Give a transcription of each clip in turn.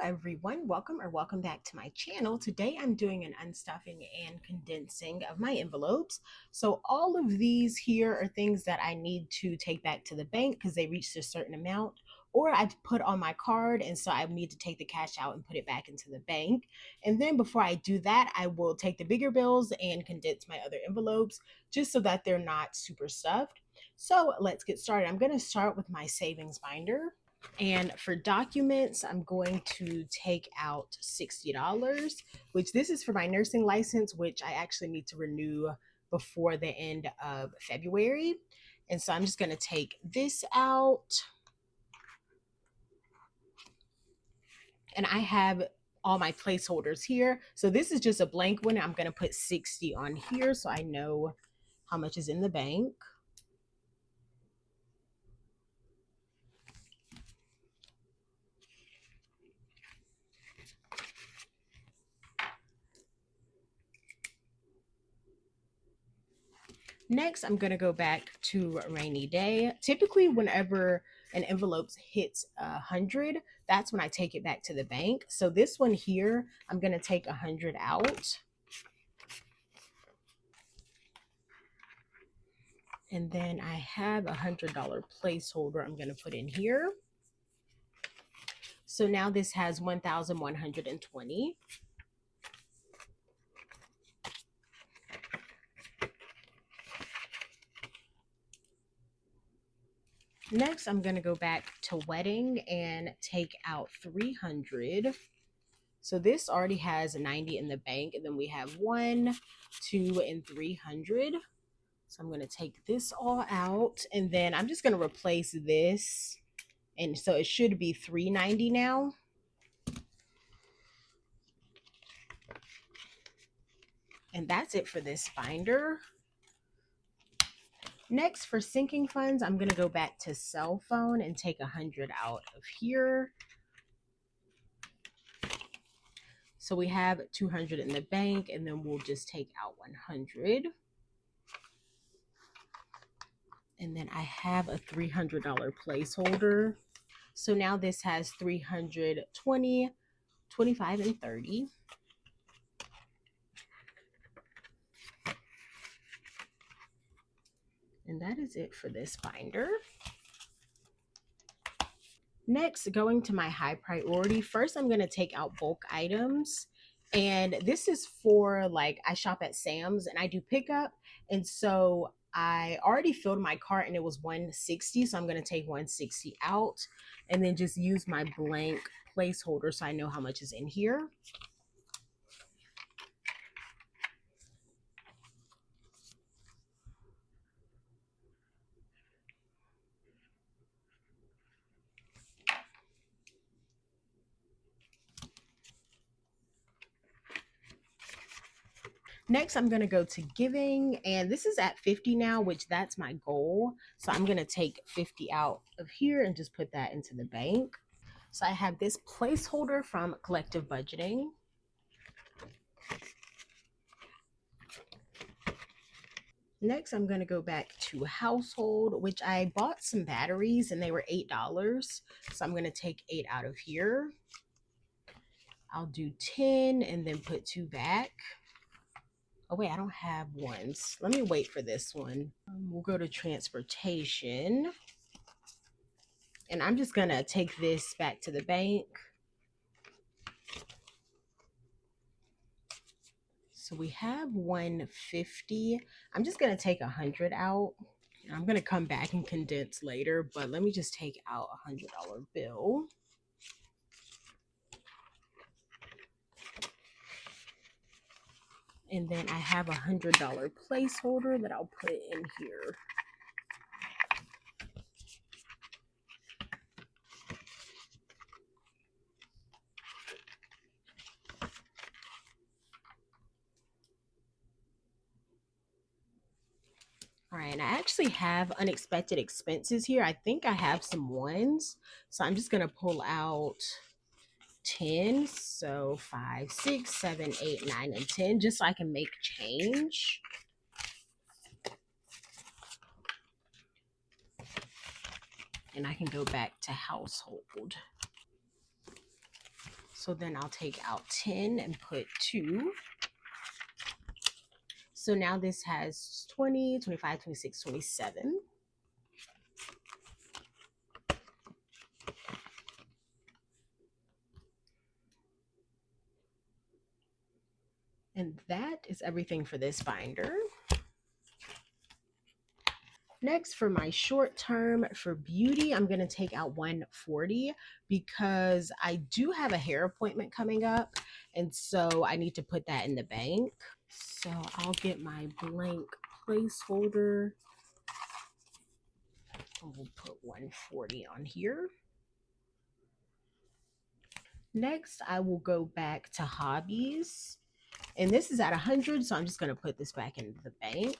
everyone, welcome back to my channel. Today I'm doing an unstuffing and condensing of my envelopes. So all of these here are things that I need to take back to the bank because they reached a certain amount, or I put on my card, and so I need to take the cash out and put it back into the bank. And then before I do that, I will take the bigger bills and condense my other envelopes just so that they're not super stuffed. So let's get started. I'm going to start with my savings binder. And for documents, I'm going to take out $60, which this is for my nursing license, which I actually need to renew before the end of February. And so I'm just going to take this out. And I have all my placeholders here. So this is just a blank one. I'm going to put 60 on here so I know how much is in the bank. Next, I'm going to go back to rainy day. Typically, whenever an envelope hits 100, that's when I take it back to the bank. So this one here, I'm going to take 100 out. And then I have $100 placeholder I'm going to put in here. So now this has 1,120. Next, I'm going to go back to wedding and take out 300. So this already has 90 in the bank, and then we have 1, 2, and 300. So I'm going to take this all out, and then I'm just going to replace this. And so it should be 390 now. And that's it for this binder. Next, for sinking funds, I'm going to go back to cell phone and take 100 out of here. So we have 200 in the bank, and then we'll just take out 100. And then I have a $300 placeholder. So now this has 320, 25, and 30. And that is it for this binder. Next, going to my high priority. First, I'm going to take out bulk items. And this is for, like, I shop at Sam's and I do pickup. And so I already filled my cart and it was 160. So I'm going to take 160 out and then just use my blank placeholder so I know how much is in here. Next, I'm going to go to giving, and this is at 50 now, which that's my goal. So I'm going to take 50 out of here and just put that into the bank. So I have this placeholder from collective budgeting. Next, I'm going to go back to household, which I bought some batteries and they were $8. So I'm going to take 8 out of here. I'll do 10 and then put 2 back. Oh wait, I don't have ones. Let me wait for this one. We'll go to transportation. And I'm just gonna take this back to the bank. So we have 150. I'm just gonna take 100 out. I'm gonna come back and condense later, but let me just take out a $100 bill. And then I have a $100 placeholder that I'll put in here. All right, and I actually have unexpected expenses here. I think I have some ones. So I'm just gonna pull out 10. So 5, 6, 7, 8, 9, and 10, just so I can make change. And I can go back to household. So then I'll take out 10 and put 2. So now this has 20, 25, 26, 27. And that is everything for this binder. Next, for my short term for beauty, I'm going to take out 140 because I do have a hair appointment coming up. And so I need to put that in the bank. So I'll get my blank placeholder. And we'll put 140 on here. Next, I will go back to hobbies. And this is at 100, so I'm just going to put this back into the bank.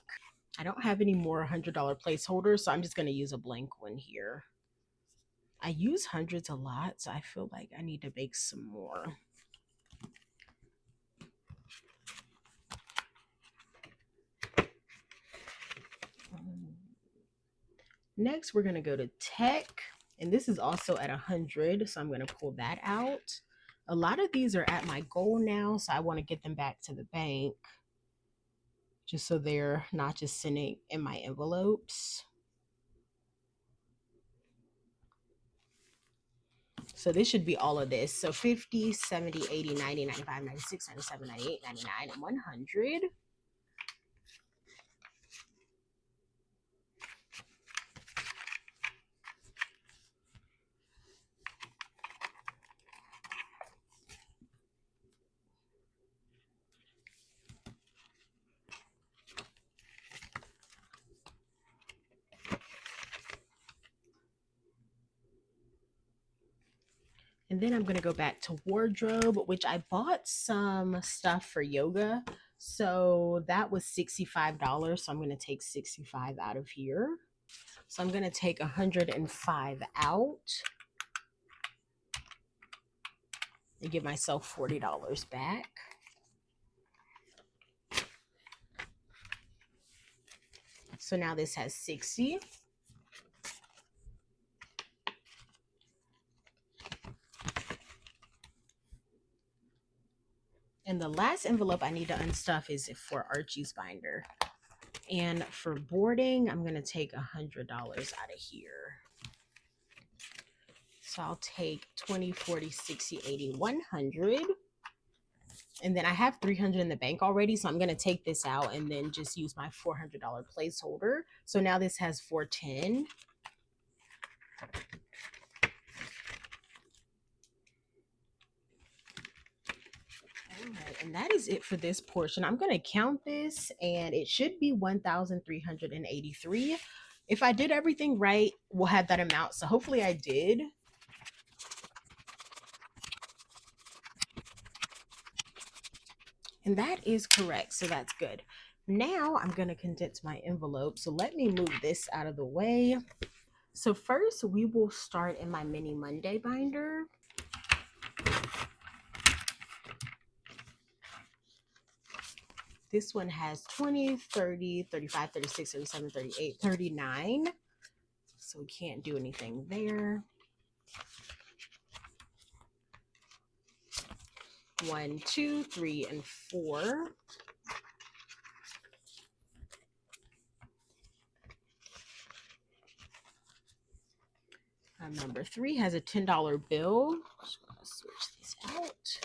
I don't have any more $100 placeholders, so I'm just going to use a blank one here. I use hundreds a lot, so I feel like I need to make some more. Next, we're going to go to tech, and this is also at 100, so I'm going to pull that out. A lot of these are at my goal now, so I want to get them back to the bank just so they're not just sitting in my envelopes. So this should be all of this. So 50, 70, 80, 90, 95, 96, 97, 98, 99, and 100. And then I'm going to go back to wardrobe, which I bought some stuff for yoga. So that was $65. So I'm going to take 65 out of here. So I'm going to take 105 out and give myself $40 back. So now this has 60. And the last envelope I need to unstuff is for Archie's binder. And for boarding, I'm going to take $100 out of here. So I'll take 20, 40, 60, 80, 100. And then I have 300 in the bank already. So I'm going to take this out and then just use my $400 placeholder. So now this has 410. And that is it for this portion. I'm going to count this and it should be 1,383. If I did everything right, we'll have that amount. So hopefully I did. And that is correct. So that's good. Now I'm going to condense my envelope. So let me move this out of the way. So first we will start in my mini Monday binder. This one has 20, 30, 35, 36, 37, 38, 39. So we can't do anything there. 1, 2, 3, and 4. Number 3 has a $10 bill. Just gonna switch these out.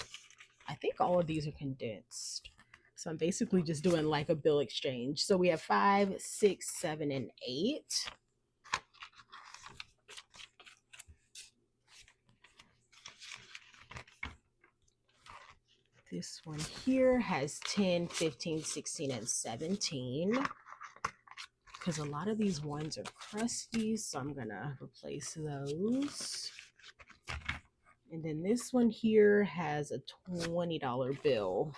I think all of these are condensed. So I'm basically just doing like a bill exchange. So we have 5, 6, 7, and 8. This one here has 10, 15, 16, and 17. Because a lot of these ones are crusty, so I'm gonna replace those. And then this one here has a $20 bill.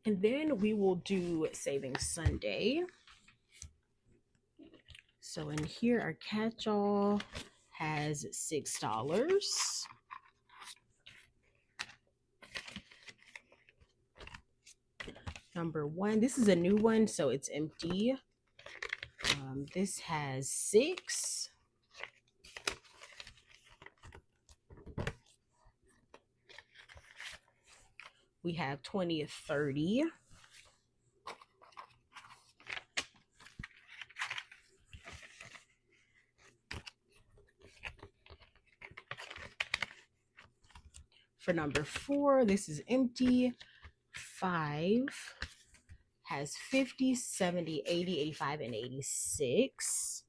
And then we will do Saving Sunday. So in here, our catch-all has $6. Number 1, this is a new one, so it's empty. This has 6. We have 20 to 30. For number 4, this is empty. 5 has 50, 70, 80, 85, and 86.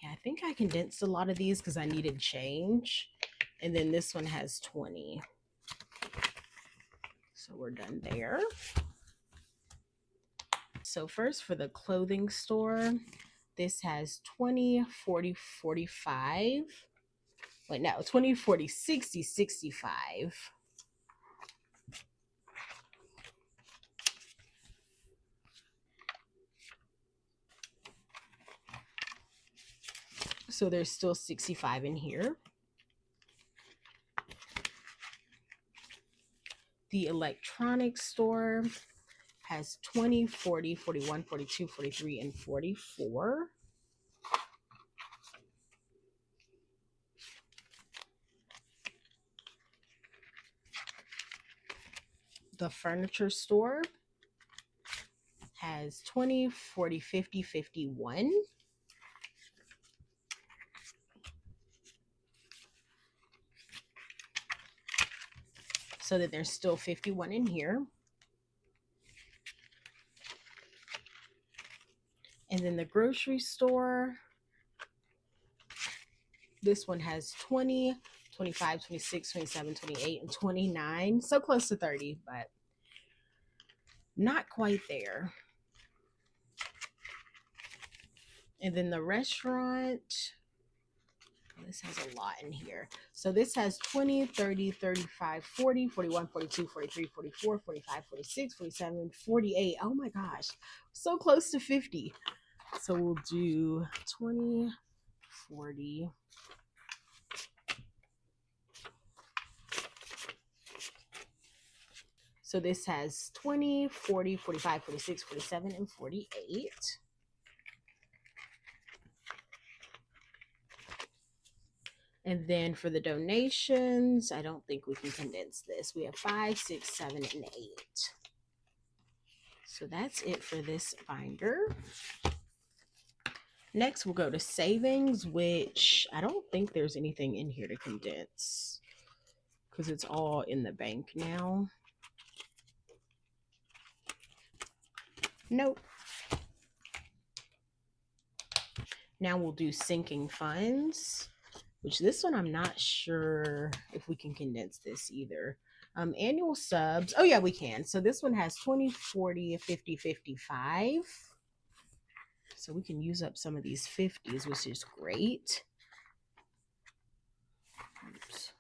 Yeah, I think I condensed a lot of these because I needed change. And then this one has 20. So we're done there. So first for the clothing store, this has 20, 40, 45. Wait, no, 20, 40, 60, 65. So there's still 65 in here. The electronics store has 20, 40, 41, 42, 43, and 44. The furniture store has 20, 40, 50, 51. So that there's still 51 in here. And then the grocery store, this one has 20, 25, 26, 27, 28, and 29. So close to 30, but not quite there. And then the restaurant, this has a lot in here. So this has 20, 30, 35, 40, 41, 42, 43, 44, 45, 46, 47, 48. Oh my gosh, so close to 50. So we'll do 20, 40. So this has 20, 40, 45, 46, 47, and 48. And then for the donations, I don't think we can condense this. We have 5, 6, 7, and 8. So that's it for this binder. Next, we'll go to savings, which I don't think there's anything in here to condense because it's all in the bank now. Nope. Now we'll do sinking funds, which this one I'm not sure if we can condense this either. Annual subs. Oh yeah, we can. So this one has 20, 40, 50, 55. So we can use up some of these 50s, which is great. Oops.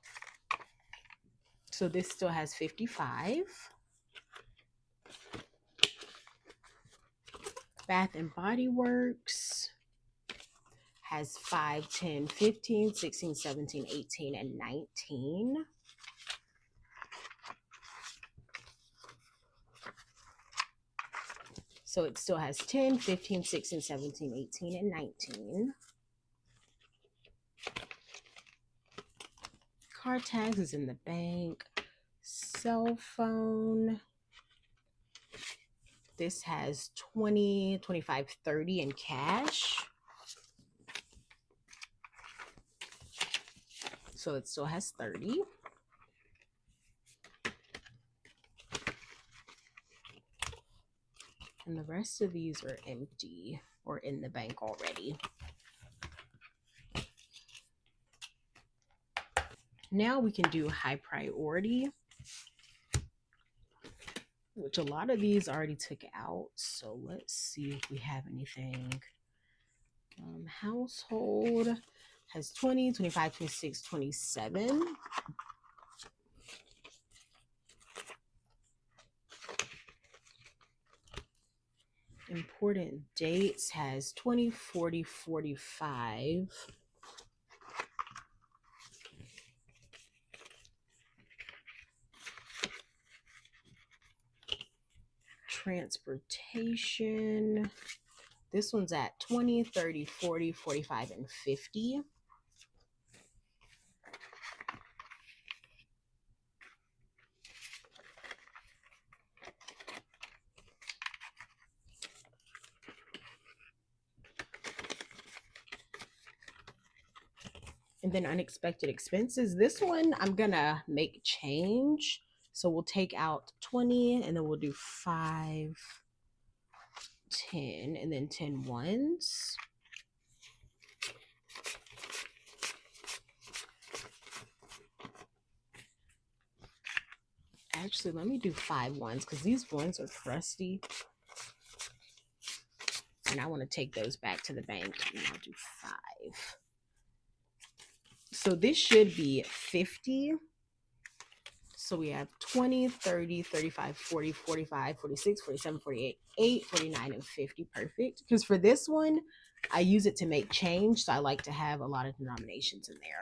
So this still has 55. Bath and Body Works has 5, 10, 15, 16, 17, 18, and 19. So it still has 10, 15, 16, 17, 18, and 19. Car tags is in the bank. Cell phone. This has 20, 25, 30 in cash. So it still has 30. And the rest of these are empty or in the bank already. Now we can do high priority, which a lot of these already took out. So let's see if we have anything. Household has 20, 25, 26, 27. Important dates has 20, 40, 45. transportation. This one's at 20, 30, 40, 45, and 50. And then unexpected expenses. This one I'm gonna make change. So we'll take out 20 and then we'll do 5, 10, and then 10 ones. Actually, let me do 5 ones because these ones are crusty. And I want to take those back to the bank. And I'll do 5. So this should be 50. So we have 20, 30, 35, 40, 45, 46, 47, 48, 8, 49, and 50. Perfect. Because for this one, I use it to make change. So I like to have a lot of denominations in there.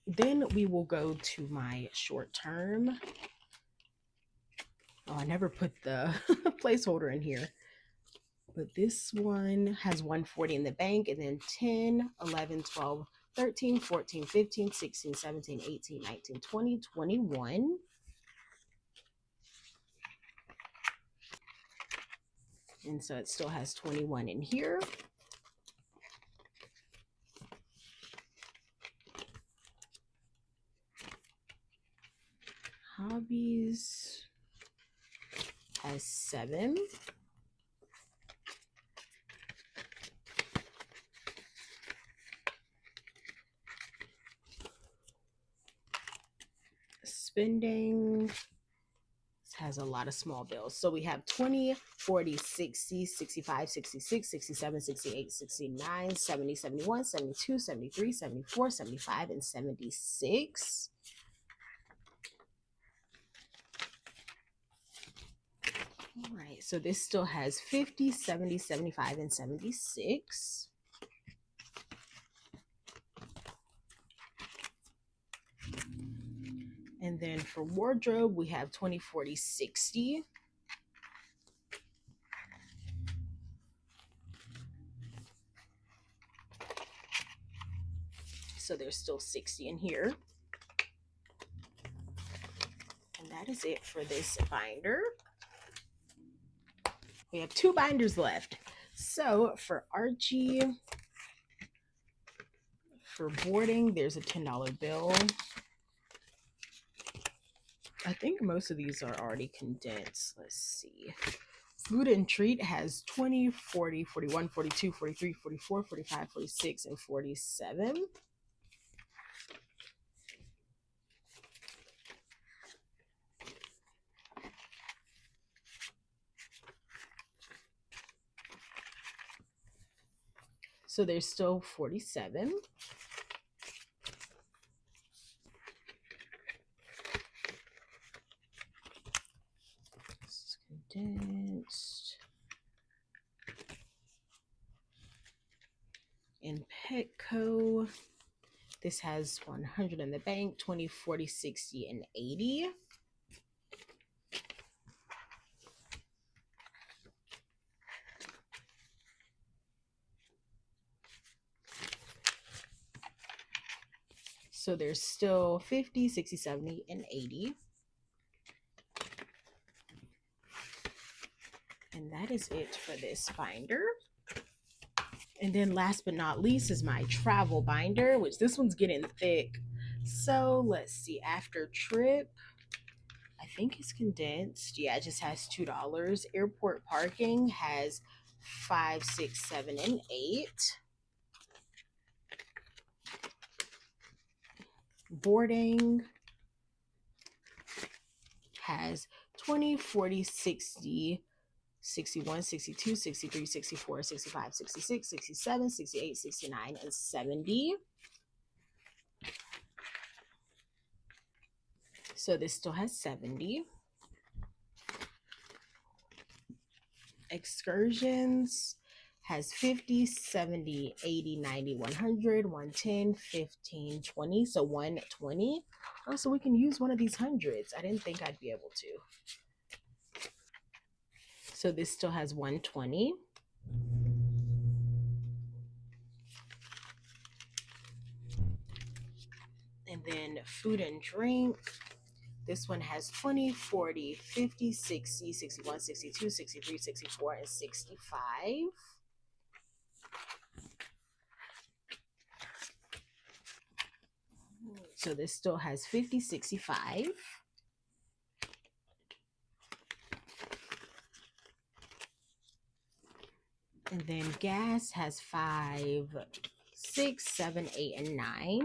Then we will go to my short term. Oh, I never put the placeholder in here. But this one has 140 in the bank, and then 10, 11, 12, 13, 14, 15, 16, 17, 18, 19, 20, 21. And so it still has 21 in here. Hobbies has 7. Spending has a lot of small bills. So we have 20, 40, 60, 65, 66, 67, 68, 69, 70, 71, 72, 73, 74, 75, and 76. All right, so this still has 50, 70, 75, and 76. And then for wardrobe, we have 20, 40, 60. So there's still 60 in here. And that is it for this binder. We have 2 binders left. So for Archie, for boarding, there's a $10 bill. I think most of these are already condensed. Let's see. Food and treat has 20, 40, 41, 42, 43, 44, 45, 46, and 47. So there's still 47. This is condensed. In Petco, this has 100 in the bank, 20, 40, 60, and 80. So there's still 50, 60, 70, and 80. And that is it for this binder. And then last but not least is my travel binder, which this one's getting thick. So let's see, after trip, I think it's condensed. Yeah, it just has $2. Airport parking has 5, 6, 7, and 8. Boarding has 20, 40, 60, 61, 62, 63, 64, 65, 66, 67, 68, 69, and 70. So this still has 70. Excursions has 50, 70, 80, 90, 100, 110, 15, 20. So 120. Oh, so we can use one of these hundreds. I didn't think I'd be able to. So this still has 120. And then food and drink. This one has 20, 40, 50, 60, 61, 62, 63, 64, and 65. So this still has 50, 65. And then gas has 5, 6, 7, 8, and 9.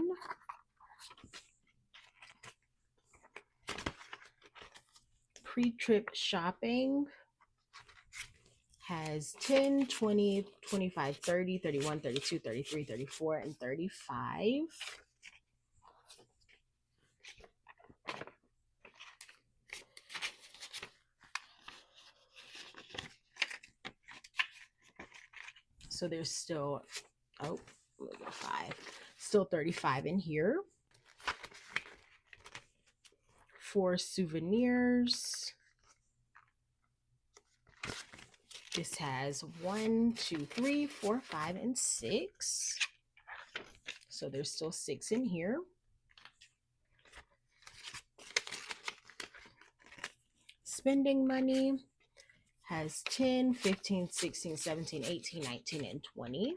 Pre-trip shopping has 10, 20, 25, 30, 31, 32, 33, 34, and 35. So there's still, oh, 5, still 35 in here. For souvenirs, this has 1, 2, 3, 4, 5, and 6. So there's still 6 in here. Spending money has 10, 15, 16, 17, 18, 19, and 20.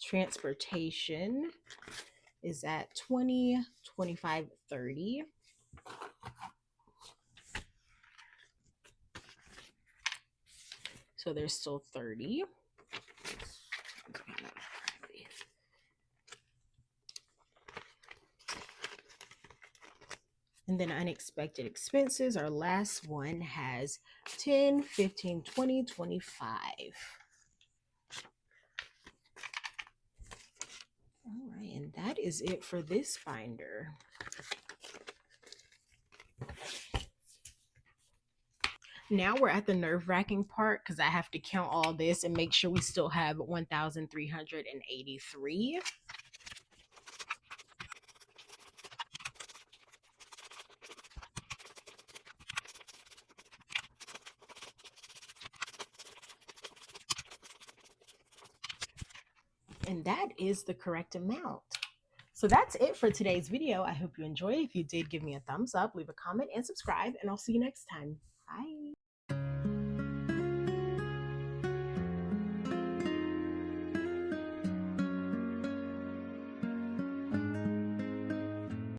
Transportation is at 20, 25, 30. So there's still 30. And then unexpected expenses, our last one has 10, 15, 20, 25. All right, and that is it for this binder. Now we're at the nerve-wracking part because I have to count all this and make sure we still have 1,383. And that is the correct amount. So that's it for today's video. I hope you enjoyed. If you did, give me a thumbs up, leave a comment, and subscribe, and I'll see you next time. Bye.